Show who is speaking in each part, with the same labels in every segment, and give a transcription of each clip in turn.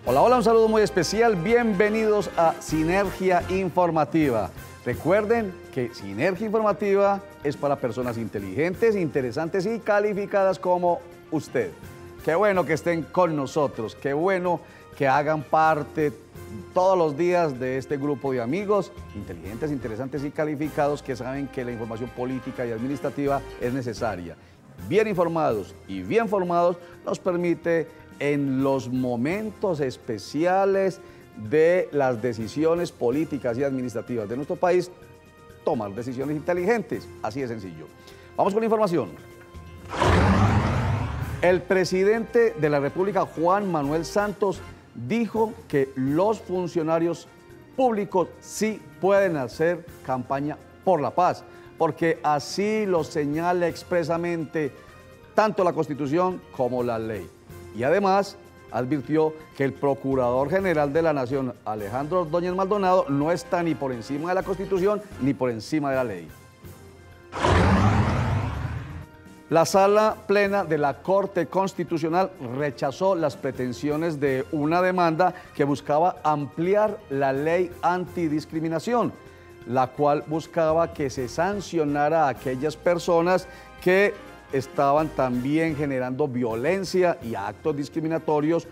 Speaker 1: Hola, hola, un saludo muy especial. Bienvenidos a Sinergia Informativa. Recuerden que Sinergia Informativa es para personas inteligentes, interesantes y calificadas como usted. Qué bueno que estén con nosotros, qué bueno que hagan parte todos los días de este grupo de amigos inteligentes, interesantes y calificados que saben que la información política y administrativa es necesaria. Bien informados y bien formados nos permite en los momentos especiales de las decisiones políticas y administrativas de nuestro país tomar decisiones inteligentes, así de sencillo. Vamos con la información. El presidente de la República, Juan Manuel Santos, dijo que los funcionarios públicos sí pueden hacer campaña por la paz, porque así lo señala expresamente tanto la Constitución como la ley. Y además advirtió que el Procurador General de la Nación, Alejandro Ordóñez Maldonado, no está ni por encima de la Constitución ni por encima de la ley. La Sala Plena de la Corte Constitucional rechazó las pretensiones de una demanda que buscaba ampliar la ley antidiscriminación, la cual buscaba que se sancionara a aquellas personas que estaban también generando violencia y actos discriminatorios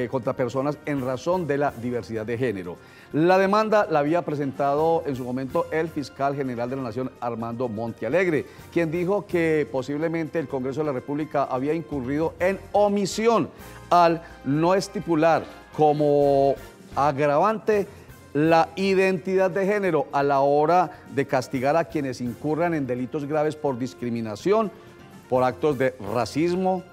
Speaker 1: contra personas en razón de la diversidad de género. La demanda la había presentado en su momento el fiscal general de la Nación, Armando Montealegre, quien dijo que posiblemente el Congreso de la República había incurrido en omisión al no estipular como agravante la identidad de género a la hora de castigar a quienes incurran en delitos graves por discriminación, por actos de racismo,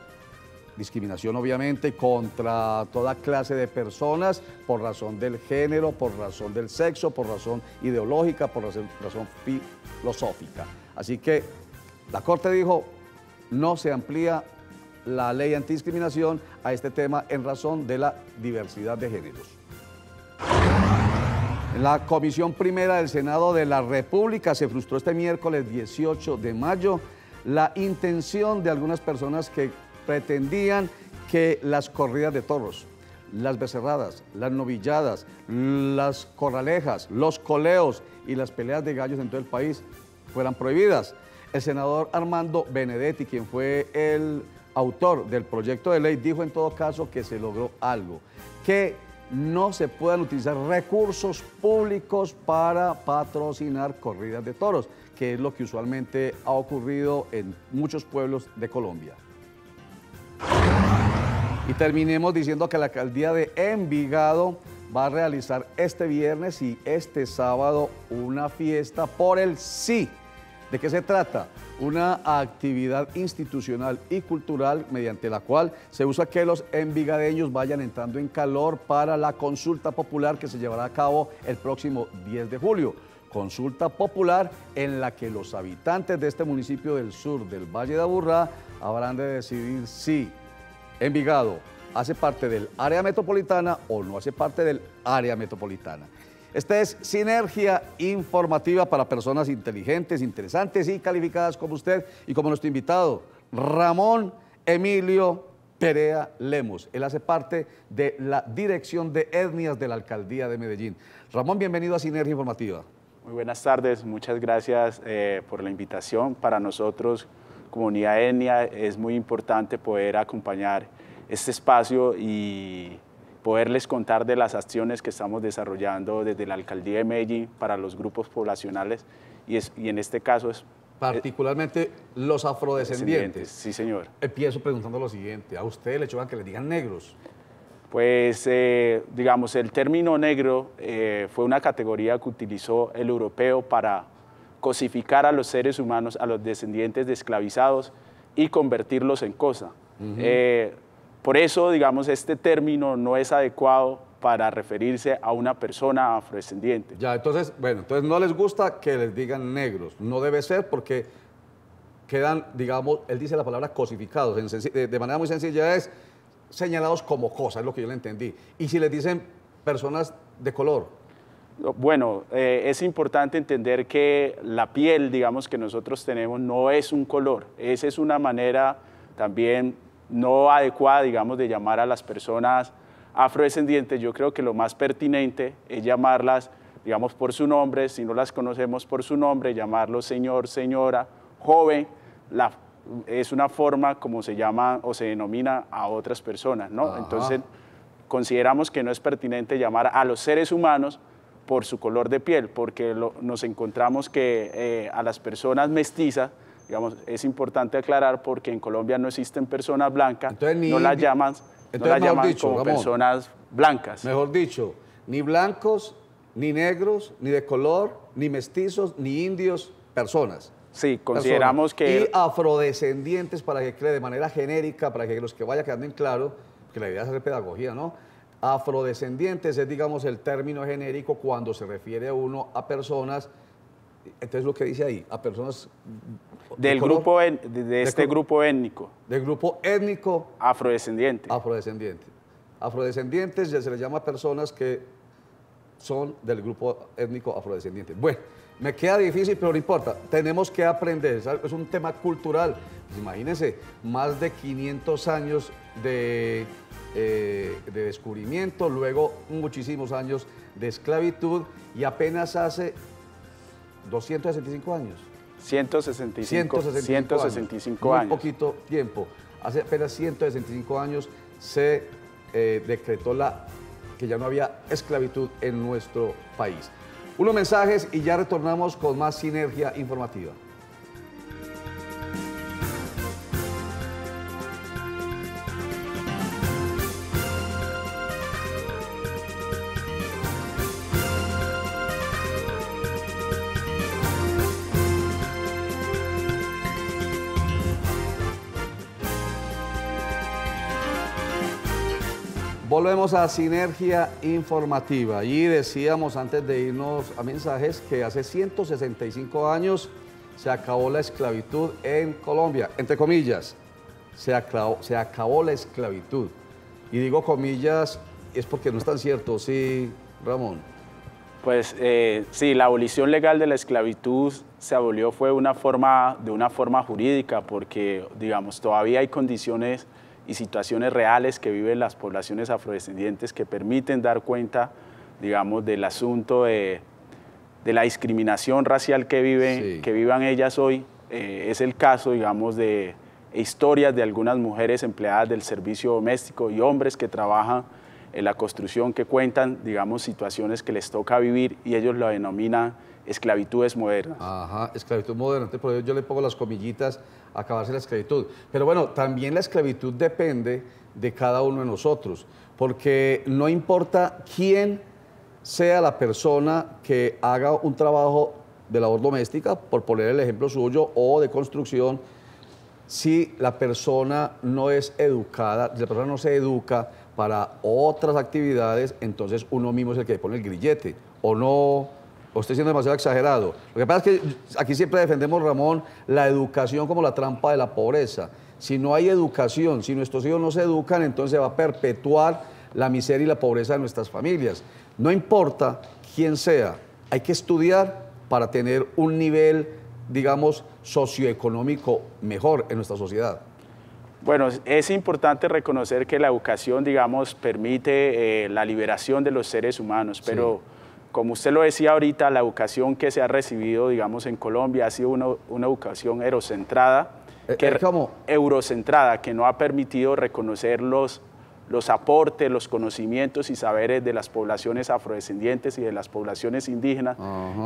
Speaker 1: discriminación obviamente contra toda clase de personas por razón del género, por razón del sexo, por razón ideológica, por razón filosófica. Así que la Corte dijo, no se amplía la ley antidiscriminación a este tema en razón de la diversidad de géneros. En la Comisión Primera del Senado de la República se frustró este miércoles 18 de mayo la intención de algunas personas que pretendían que las corridas de toros, las becerradas, las novilladas, las corralejas, los coleos y las peleas de gallos en todo el país fueran prohibidas. El senador Armando Benedetti, quien fue el autor del proyecto de ley, dijo en todo caso que se logró algo, que no se puedan utilizar recursos públicos para patrocinar corridas de toros, que es lo que usualmente ha ocurrido en muchos pueblos de Colombia. Y terminemos diciendo que la alcaldía de Envigado va a realizar este viernes y este sábado una fiesta por el sí. ¿De qué se trata? Una actividad institucional y cultural mediante la cual se busca que los envigadeños vayan entrando en calor para la consulta popular que se llevará a cabo el próximo 10 de julio. Consulta popular en la que los habitantes de este municipio del sur del Valle de Aburrá habrán de decidir si Envigado hace parte del área metropolitana o no hace parte del área metropolitana. Esta es Sinergia Informativa para personas inteligentes, interesantes y calificadas como usted y como nuestro invitado, Ramón Emilio Perea Lemos. Él hace parte de la Dirección de Etnias de la Alcaldía de Medellín. Ramón, bienvenido a Sinergia Informativa.
Speaker 2: Muy buenas tardes, muchas gracias por la invitación. Para nosotros, comunidad etnia, es muy importante poder acompañar este espacio y poderles contar de las acciones que estamos desarrollando desde la Alcaldía de Medellín para los grupos poblacionales y en este caso es...
Speaker 1: Particularmente los afrodescendientes.
Speaker 2: Sí, señor.
Speaker 1: Empiezo preguntando lo siguiente, ¿a ustedes le chocan que les digan negros?
Speaker 2: Pues, digamos, el término negro fue una categoría que utilizó el europeo para cosificar a los seres humanos, a los descendientes de esclavizados y convertirlos en cosa. Por eso, digamos, este término no es adecuado para referirse a una persona afrodescendiente.
Speaker 1: Ya, entonces, bueno, entonces no les gusta que les digan negros. No debe ser porque quedan, digamos, él dice la palabra cosificados. De manera muy sencilla es señalados como cosas, es lo que yo le entendí. Y si les dicen personas de color.
Speaker 2: Bueno, es importante entender que la piel, digamos, que nosotros tenemos no es un color. Esa es una manera también no adecuada, digamos, de llamar a las personas afrodescendientes, yo creo que lo más pertinente es llamarlas, digamos, por su nombre. Si no las conocemos por su nombre, llamarlos señor, señora, joven, es una forma como se llama o se denomina a otras personas, ¿no? Entonces, consideramos que no es pertinente llamar a los seres humanos por su color de piel, porque nos encontramos que a las personas mestizas, digamos, es importante aclarar porque en Colombia no existen personas blancas, no las llaman como Ramón, personas blancas.
Speaker 1: Mejor dicho, ni blancos, ni negros, ni de color, ni mestizos, ni indios, personas.
Speaker 2: Sí, consideramos que...
Speaker 1: Y afrodescendientes, para que quede de manera genérica, para que los que vayan quedando en claro, que la idea es hacer pedagogía, ¿no? Afrodescendientes es, digamos, el término genérico cuando se refiere a uno a personas, entonces lo que dice ahí, a personas...
Speaker 2: Del grupo, de este grupo étnico.
Speaker 1: Del grupo étnico...
Speaker 2: Afrodescendiente.
Speaker 1: Afrodescendiente. Afrodescendientes ya se les llama a personas que son del grupo étnico afrodescendiente. Bueno, me queda difícil, pero no importa. Tenemos que aprender, ¿sabes? Es un tema cultural. Pues imagínense, más de 500 años de descubrimiento, luego muchísimos años de esclavitud y apenas hace 265 años.
Speaker 2: 165 años.
Speaker 1: Muy poquito tiempo. Hace apenas 165 años se decretó que ya no había esclavitud en nuestro país. Unos mensajes y ya retornamos con más Sinergia Informativa. Volvemos a Sinergia Informativa y decíamos antes de irnos a mensajes que hace 165 años se acabó la esclavitud en Colombia, entre comillas, se acabó la esclavitud. Y digo comillas es porque no es tan cierto, ¿sí, Ramón?
Speaker 2: Pues sí, la abolición legal de la esclavitud se abolió de una forma jurídica porque, digamos, todavía hay condiciones y situaciones reales que viven las poblaciones afrodescendientes que permiten dar cuenta, digamos, del asunto de la discriminación racial que vivan ellas hoy. Es el caso, digamos, de historias de algunas mujeres empleadas del servicio doméstico y hombres que trabajan en la construcción que cuentan, digamos, situaciones que les toca vivir y ellos lo denominan esclavitudes modernas.
Speaker 1: Ajá, esclavitud moderna. Entonces, por eso yo le pongo las comillitas, acabarse la esclavitud. Pero bueno, también la esclavitud depende de cada uno de nosotros, porque no importa quién sea la persona que haga un trabajo de labor doméstica, por poner el ejemplo suyo, o de construcción, si la persona no es educada, si la persona no se educa para otras actividades, entonces uno mismo es el que pone el grillete, o no... ¿O estoy siendo demasiado exagerado? Lo que pasa es que aquí siempre defendemos, Ramón, la educación como la trampa de la pobreza. Si no hay educación, si nuestros hijos no se educan, entonces va a perpetuar la miseria y la pobreza de nuestras familias. No importa quién sea, hay que estudiar para tener un nivel, digamos, socioeconómico mejor en nuestra sociedad.
Speaker 2: Bueno, es importante reconocer que la educación, digamos, permite la liberación de los seres humanos, pero... Sí. Como usted lo decía ahorita, la educación que se ha recibido, digamos, en Colombia ha sido una educación eurocentrada, eurocentrada, que no ha permitido reconocer los aportes, los conocimientos y saberes de las poblaciones afrodescendientes y de las poblaciones indígenas,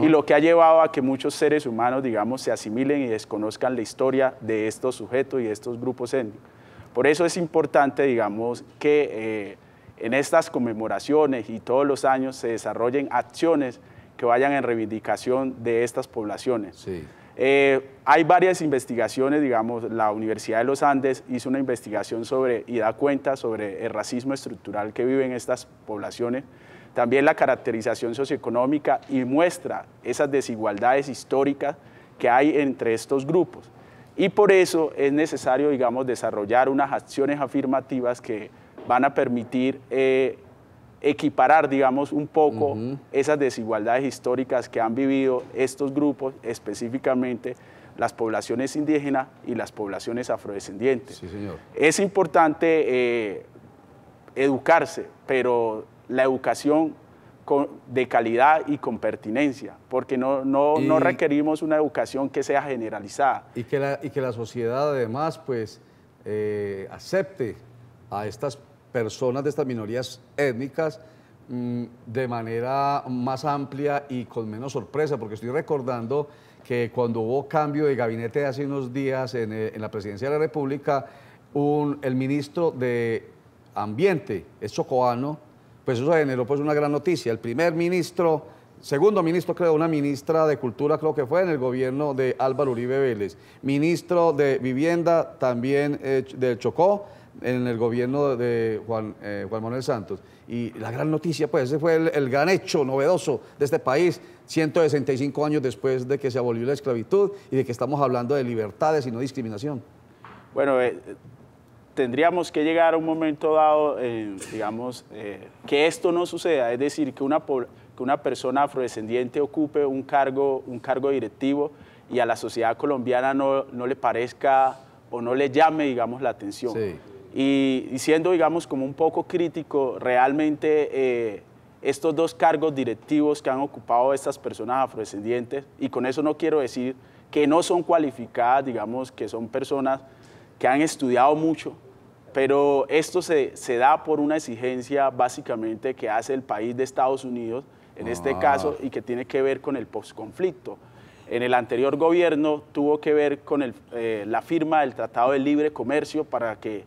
Speaker 2: y lo que ha llevado a que muchos seres humanos, digamos, se asimilen y desconozcan la historia de estos sujetos y de estos grupos étnicos. Por eso es importante, digamos, que en estas conmemoraciones y todos los años se desarrollen acciones que vayan en reivindicación de estas poblaciones.
Speaker 1: Sí.
Speaker 2: Hay varias investigaciones, digamos, la Universidad de los Andes hizo una investigación y da cuenta sobre el racismo estructural que viven estas poblaciones, también la caracterización socioeconómica y muestra esas desigualdades históricas que hay entre estos grupos. Y por eso es necesario, digamos, desarrollar unas acciones afirmativas que van a permitir equiparar, digamos, un poco esas desigualdades históricas que han vivido estos grupos, específicamente las poblaciones indígenas y las poblaciones afrodescendientes.
Speaker 1: Sí, señor.
Speaker 2: Es importante educarse, pero la educación de calidad y con pertinencia, porque no requerimos una educación que sea generalizada.
Speaker 1: Y que la sociedad además pues acepte a estas personas de estas minorías étnicas de manera más amplia y con menos sorpresa, porque estoy recordando que cuando hubo cambio de gabinete hace unos días en la presidencia de la República, el ministro de Ambiente es chocoano, pues eso generó pues una gran noticia. El primer ministro, segundo ministro creo, una ministra de Cultura creo que fue en el gobierno de Álvaro Uribe Vélez, ministro de Vivienda también del Chocó, en el gobierno de Juan Manuel Santos. Y la gran noticia, pues ese fue el gran hecho novedoso de este país, 165 años después de que se abolió la esclavitud y de que estamos hablando de libertades y no discriminación.
Speaker 2: Bueno, tendríamos que llegar a un momento dado, digamos, que esto no suceda, es decir, que una persona afrodescendiente ocupe un cargo directivo y a la sociedad colombiana no le parezca o no le llame, digamos, la atención.
Speaker 1: Sí.
Speaker 2: Y siendo, digamos, como un poco crítico, realmente estos dos cargos directivos que han ocupado estas personas afrodescendientes, y con eso no quiero decir que no son cualificadas, digamos, que son personas que han estudiado mucho, pero esto se da por una exigencia básicamente que hace el país de Estados Unidos, en este caso, y que tiene que ver con el posconflicto. En el anterior gobierno tuvo que ver con la firma del Tratado de Libre Comercio para que,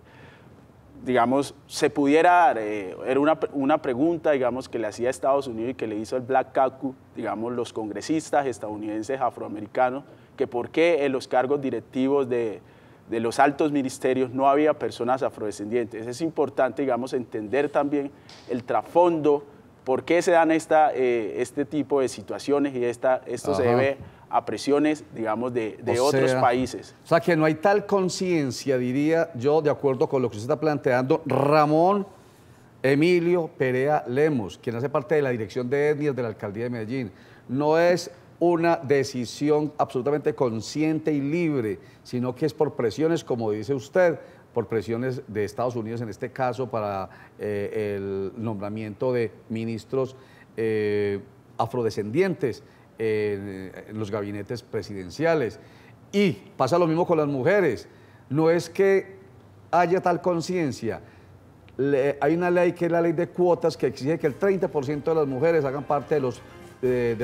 Speaker 2: digamos, se pudiera dar, era una pregunta, digamos, que le hacía a Estados Unidos y que le hizo el Black Caucus, digamos, los congresistas estadounidenses afroamericanos, que por qué en los cargos directivos de los altos ministerios no había personas afrodescendientes. Es importante, digamos, entender también el trasfondo, por qué se dan este tipo de situaciones y esto se debe a presiones, digamos, de otros países.
Speaker 1: O sea, que no hay tal conciencia, diría yo, de acuerdo con lo que usted está planteando, Ramón Emilio Perea Lemos, quien hace parte de la Dirección de Etnias de la Alcaldía de Medellín. No es una decisión absolutamente consciente y libre, sino que es por presiones, como dice usted, por presiones de Estados Unidos en este caso para el nombramiento de ministros afrodescendientes en los gabinetes presidenciales. Y pasa lo mismo con las mujeres. No es que haya tal conciencia. Hay una ley que es la ley de cuotas que exige que el 30% de las mujeres hagan parte de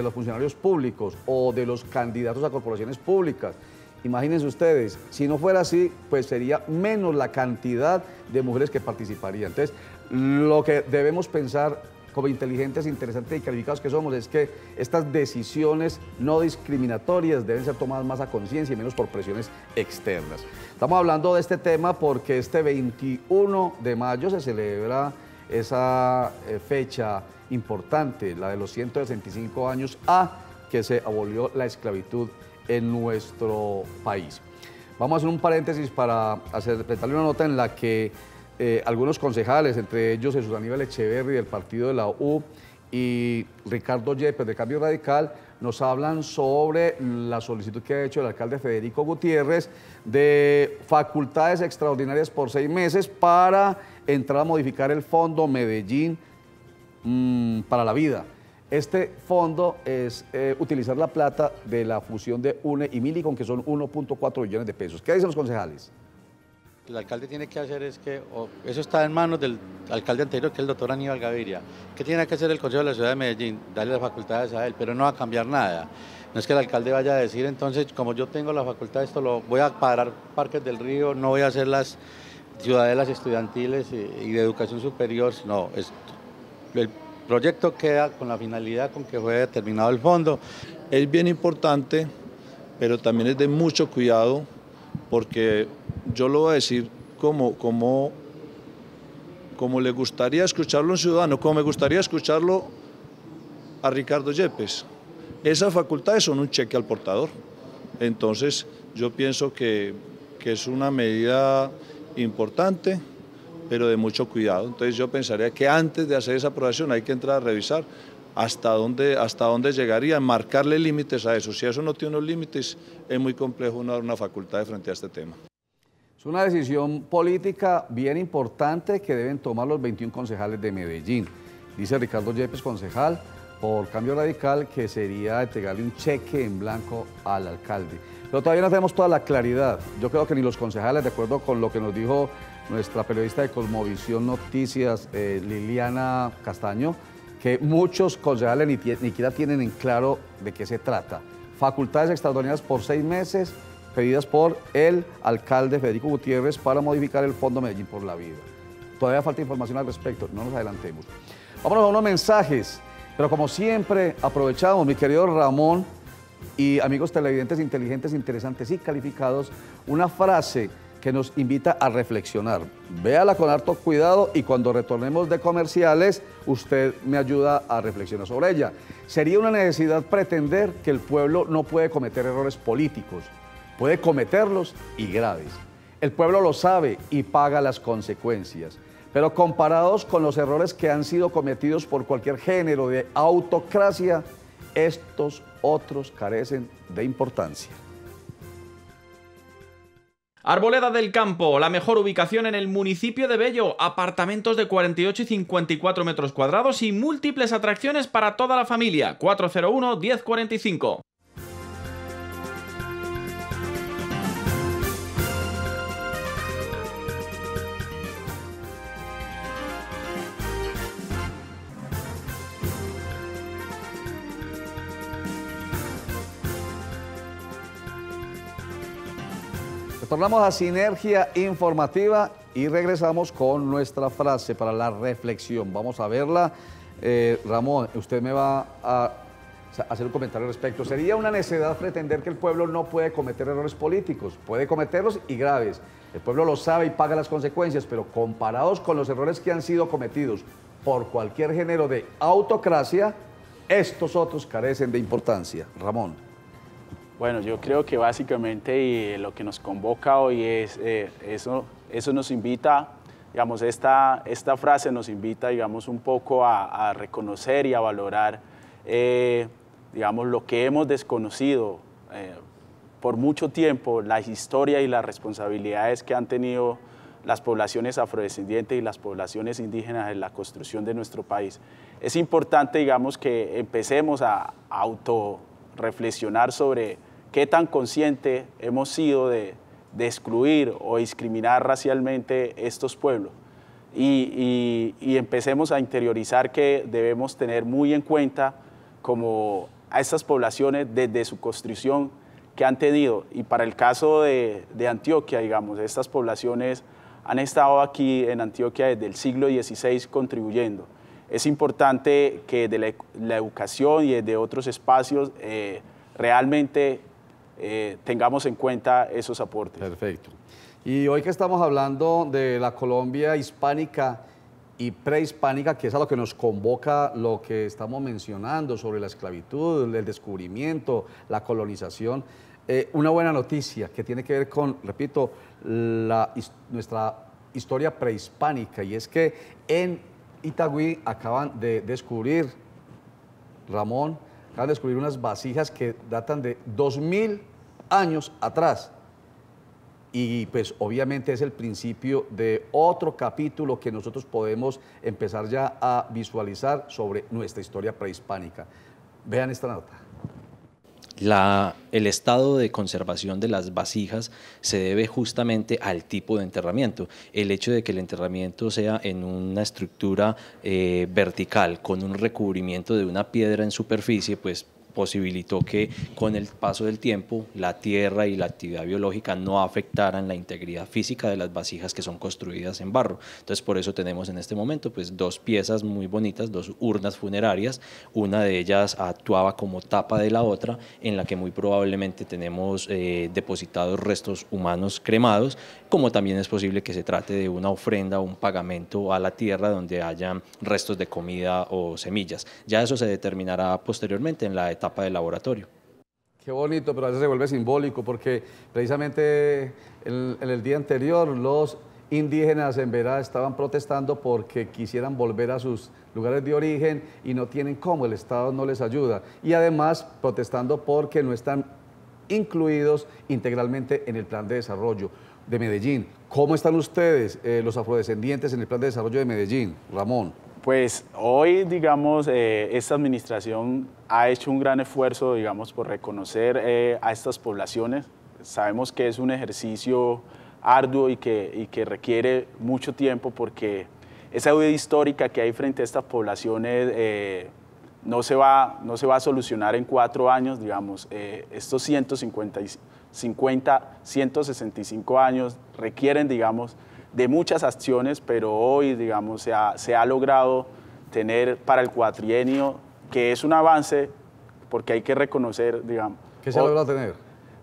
Speaker 1: los funcionarios públicos o de los candidatos a corporaciones públicas. Imagínense ustedes, si no fuera así, pues sería menos la cantidad de mujeres que participarían. Entonces, lo que debemos pensar como inteligentes, interesantes y calificados que somos es que estas decisiones no discriminatorias deben ser tomadas más a conciencia y menos por presiones externas. Estamos hablando de este tema porque este 21 de mayo se celebra esa fecha importante, la de los 165 años a que se abolió la esclavitud en nuestro país. Vamos a hacer un paréntesis para presentarle una nota en la que algunos concejales, entre ellos Jesús Aníbal Echeverri del partido de la U y Ricardo Yepes de Cambio Radical, nos hablan sobre la solicitud que ha hecho el alcalde Federico Gutiérrez de facultades extraordinarias por 6 meses para entrar a modificar el fondo Medellín para la vida. Este fondo es utilizar la plata de la fusión de UNE y Millicom, que son 1.4 billones de pesos. ¿Qué dicen los concejales?
Speaker 3: El alcalde tiene que hacer es que, eso está en manos del alcalde anterior, que es el doctor Aníbal Gaviria. ¿Qué tiene que hacer el Consejo de la Ciudad de Medellín? Darle las facultades a él, pero no va a cambiar nada. No es que el alcalde vaya a decir, entonces, como yo tengo la facultad de esto, voy a parar Parques del Río, no voy a hacer las ciudadelas estudiantiles y de educación superior. No, el proyecto queda con la finalidad con que fue determinado el fondo.
Speaker 4: Es bien importante, pero también es de mucho cuidado, porque yo lo voy a decir como le gustaría escucharlo a un ciudadano, como me gustaría escucharlo a Ricardo Yepes. Esas facultades son un cheque al portador. Entonces, yo pienso que es una medida importante, pero de mucho cuidado. Entonces, yo pensaría que antes de hacer esa aprobación hay que entrar a revisar hasta dónde llegaría, marcarle límites a eso. Si eso no tiene unos límites, es muy complejo dar una facultad frente a este tema.
Speaker 1: Es una decisión política bien importante que deben tomar los 21 concejales de Medellín. Dice Ricardo Yepes, concejal por Cambio Radical, que sería entregarle un cheque en blanco al alcalde. Pero todavía no tenemos toda la claridad. Yo creo que ni los concejales, de acuerdo con lo que nos dijo nuestra periodista de Cosmovisión Noticias, Liliana Castaño, que muchos concejales ni siquiera tienen en claro de qué se trata. Facultades extraordinarias por 6 meses, pedidas por el alcalde Federico Gutiérrez para modificar el Fondo Medellín por la Vida. Todavía falta información al respecto, no nos adelantemos. Vámonos a unos mensajes, pero como siempre aprovechamos, mi querido Ramón y amigos televidentes inteligentes, interesantes y calificados, una frase que nos invita a reflexionar. Véala con harto cuidado y cuando retornemos de comerciales, usted me ayuda a reflexionar sobre ella. Sería una necesidad pretender que el pueblo no puede cometer errores políticos, puede cometerlos y graves. El pueblo lo sabe y paga las consecuencias, pero comparados con los errores que han sido cometidos por cualquier género de autocracia, estos otros carecen de importancia.
Speaker 5: Arboleda del Campo, la mejor ubicación en el municipio de Bello, apartamentos de 48 y 54 metros cuadrados y múltiples atracciones para toda la familia, 401-1045.
Speaker 1: Retornamos a Sinergia Informativa y regresamos con nuestra frase para la reflexión. Vamos a verla. Ramón, usted me va a hacer un comentario al respecto. Sería una necedad pretender que el pueblo no puede cometer errores políticos. Puede cometerlos y graves. El pueblo lo sabe y paga las consecuencias, pero comparados con los errores que han sido cometidos por cualquier género de autocracia, estos otros carecen de importancia. Ramón.
Speaker 2: Bueno, yo creo que básicamente lo que nos convoca hoy es eso nos invita, digamos, esta frase nos invita, digamos, un poco a reconocer y a valorar, digamos, lo que hemos desconocido por mucho tiempo, la historia y las responsabilidades que han tenido las poblaciones afrodescendientes y las poblaciones indígenas en la construcción de nuestro país. Es importante, digamos, que empecemos a autorreflexionar sobre qué tan consciente hemos sido de excluir o discriminar racialmente estos pueblos y empecemos a interiorizar que debemos tener muy en cuenta como a estas poblaciones desde su construcción que han tenido. Y para el caso de Antioquia, digamos, estas poblaciones han estado aquí en Antioquia desde el siglo XVI contribuyendo. Es importante que de la educación y desde otros espacios realmente tengamos en cuenta esos aportes.
Speaker 1: Perfecto. Y hoy que estamos hablando de la Colombia hispánica y prehispánica, que es a lo que nos convoca lo que estamos mencionando sobre la esclavitud, el descubrimiento, la colonización, una buena noticia que tiene que ver con, repito, nuestra historia prehispánica, y es que en Itagüí acaban de descubrir, Ramón, acaban de descubrir unas vasijas que datan de 2000 años atrás. Y pues obviamente es el principio de otro capítulo que nosotros podemos empezar ya a visualizar sobre nuestra historia prehispánica. Vean esta nota.
Speaker 6: El estado de conservación de las vasijas se debe justamente al tipo de enterramiento. El hecho de que el enterramiento sea en una estructura vertical con un recubrimiento de una piedra en superficie, pues posibilitó que con el paso del tiempo la tierra y la actividad biológica no afectaran la integridad física de las vasijas que son construidas en barro. Entonces por eso tenemos en este momento pues dos piezas muy bonitas, dos urnas funerarias, una de ellas actuaba como tapa de la otra, en la que muy probablemente tenemos depositados restos humanos cremados, como también es posible que se trate de una ofrenda o un pagamento a la tierra donde haya restos de comida o semillas. Ya eso se determinará posteriormente en la etapa de laboratorio.
Speaker 1: Qué bonito, pero a veces se vuelve simbólico porque precisamente en el día anterior los indígenas en Verá estaban protestando porque quisieran volver a sus lugares de origen y no tienen cómo, el Estado no les ayuda. Y además protestando porque no están incluidos integralmente en el plan de desarrollo. de Medellín. ¿Cómo están ustedes, los afrodescendientes, en el plan de desarrollo de Medellín? Ramón.
Speaker 2: Pues hoy, digamos, esta administración ha hecho un gran esfuerzo, digamos, por reconocer a estas poblaciones. Sabemos que es un ejercicio arduo y que requiere mucho tiempo porque esa deuda histórica que hay frente a estas poblaciones no se va a solucionar en 4 años, digamos. Estos 165 años requieren, digamos, de muchas acciones, pero hoy, digamos, se ha logrado tener para el cuatrienio, que es un avance, porque hay que reconocer, digamos.
Speaker 1: ¿Qué se ha logrado tener?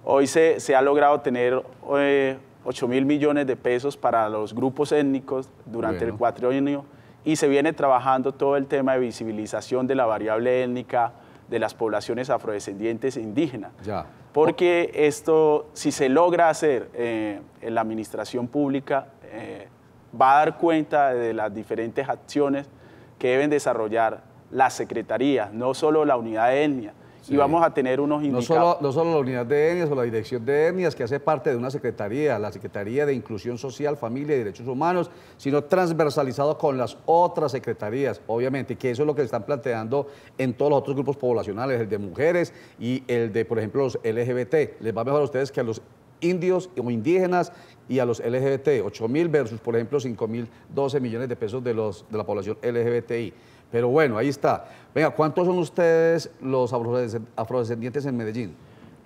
Speaker 2: Hoy se ha logrado tener 8.000 millones de pesos para los grupos étnicos durante el cuatrienio, y se viene trabajando todo el tema de visibilización de la variable étnica de las poblaciones afrodescendientes e indígenas.
Speaker 1: Ya.
Speaker 2: Porque esto, si se logra hacer en la administración pública, va a dar cuenta de las diferentes acciones que deben desarrollar las secretarías, no solo la unidad de etnia. Sí. Y vamos a tener unos indicadores.
Speaker 1: No solo la unidad de etnias o la dirección de etnias, que hace parte de una secretaría, la Secretaría de Inclusión Social, Familia y Derechos Humanos, sino transversalizado con las otras secretarías, obviamente, que eso es lo que están planteando en todos los otros grupos poblacionales, el de mujeres y el de, por ejemplo, los LGBT. Les va mejor a ustedes que a los indios o indígenas y a los LGBT, 8.000 versus, por ejemplo, 5.012 millones de pesos de la población LGBTI. Pero bueno, ahí está. Venga, ¿cuántos son ustedes los afrodescendientes en Medellín?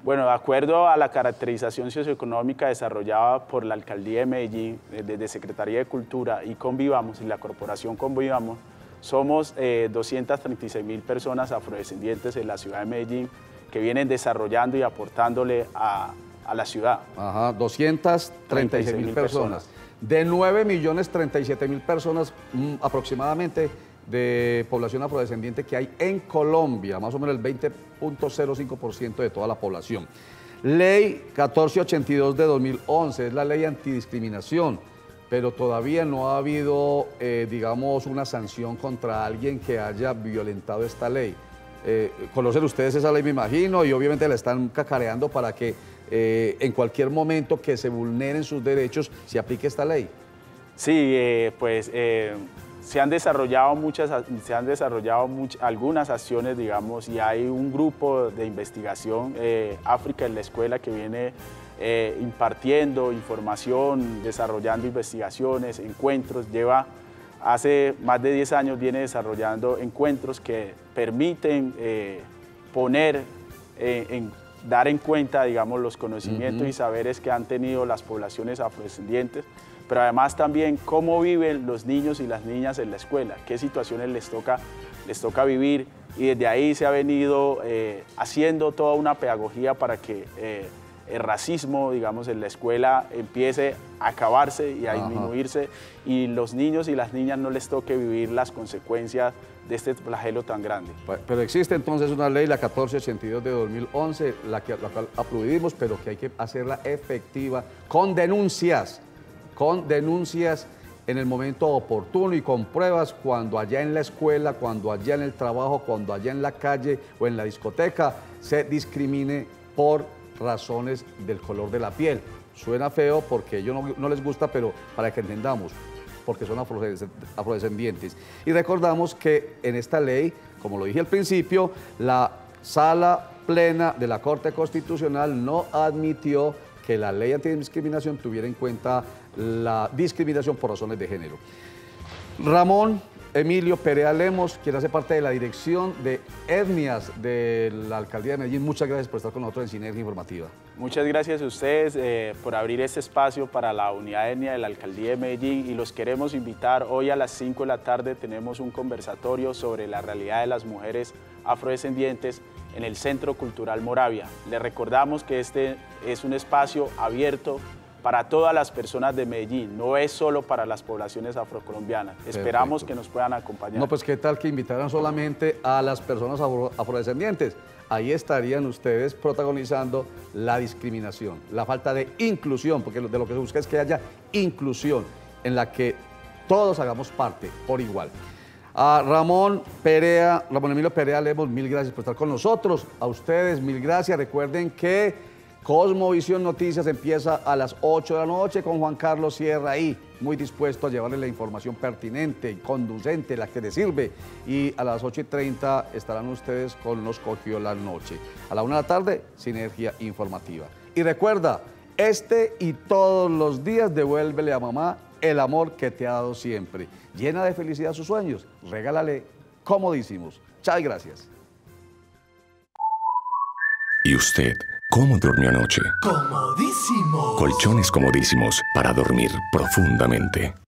Speaker 2: Bueno, de acuerdo a la caracterización socioeconómica desarrollada por la Alcaldía de Medellín, desde Secretaría de Cultura y Convivamos, y la Corporación Convivamos, somos 236.000 personas afrodescendientes en la ciudad de Medellín que vienen desarrollando y aportándole a la ciudad.
Speaker 1: Ajá, 236.000 personas. De 9.037.000 personas aproximadamente de población afrodescendiente que hay en Colombia, más o menos el 20.05% de toda la población. Ley 1482 de 2011, es la ley antidiscriminación, pero todavía no ha habido, digamos, una sanción contra alguien que haya violentado esta ley. Conocen ustedes esa ley, me imagino, y obviamente la están cacareando para que en cualquier momento que se vulneren sus derechos se aplique esta ley.
Speaker 2: Sí, pues se han desarrollado algunas acciones, digamos, y hay un grupo de investigación, África en la Escuela, que viene impartiendo información, desarrollando investigaciones, encuentros. Hace más de 10 años viene desarrollando encuentros que permiten dar en cuenta, digamos, los conocimientos y saberes que han tenido las poblaciones afrodescendientes, pero además también cómo viven los niños y las niñas en la escuela, qué situaciones les toca vivir, y desde ahí se ha venido haciendo toda una pedagogía para que el racismo, digamos, en la escuela empiece a acabarse y a disminuirse, y los niños y las niñas no les toque vivir las consecuencias de este flagelo tan grande.
Speaker 1: Pero existe entonces una ley, la 1482 de 2011, la cual aplaudimos, pero que hay que hacerla efectiva con denuncias en el momento oportuno y con pruebas, cuando allá en la escuela, cuando allá en el trabajo, cuando allá en la calle o en la discoteca se discrimine por razones del color de la piel. Suena feo porque a ellos no les gusta, pero para que entendamos, porque son afrodescendientes. Y recordamos que en esta ley, como lo dije al principio, la Sala Plena de la Corte Constitucional no admitió que la ley antidiscriminación tuviera en cuenta la discriminación por razones de género. Ramón Emilio Perea Lemos, quien hace parte de la Dirección de Etnias de la Alcaldía de Medellín, muchas gracias por estar con nosotros en Sinergia Informativa.
Speaker 2: Muchas gracias a ustedes por abrir este espacio para la unidad etnia de la Alcaldía de Medellín, y los queremos invitar. Hoy a las 5 de la tarde tenemos un conversatorio sobre la realidad de las mujeres afrodescendientes en el Centro Cultural Moravia. Les recordamos que este es un espacio abierto para todas las personas de Medellín, no es solo para las poblaciones afrocolombianas. Esperamos que nos puedan acompañar.
Speaker 1: No, pues qué tal que invitaran solamente a las personas afrodescendientes. Ahí estarían ustedes protagonizando la discriminación, la falta de inclusión, porque de lo que se busca es que haya inclusión en la que todos hagamos parte por igual. A Ramón Emilio Perea Lemos, mil gracias por estar con nosotros. A ustedes, mil gracias. Recuerden que Cosmovisión Noticias empieza a las 8 de la noche con Juan Carlos Sierra ahí, muy dispuesto a llevarle la información pertinente y conducente, la que le sirve. Y a las 8:30 estarán ustedes con Nos Cogió la Noche. A la 1 de la tarde, Sinergia Informativa. Y recuerda, este y todos los días devuélvele a mamá el amor que te ha dado siempre. Llena de felicidad sus sueños, regálale comodísimos. Chao y gracias.
Speaker 7: ¿Y usted cómo durmió anoche?
Speaker 8: Comodísimo.
Speaker 7: Colchones comodísimos para dormir profundamente.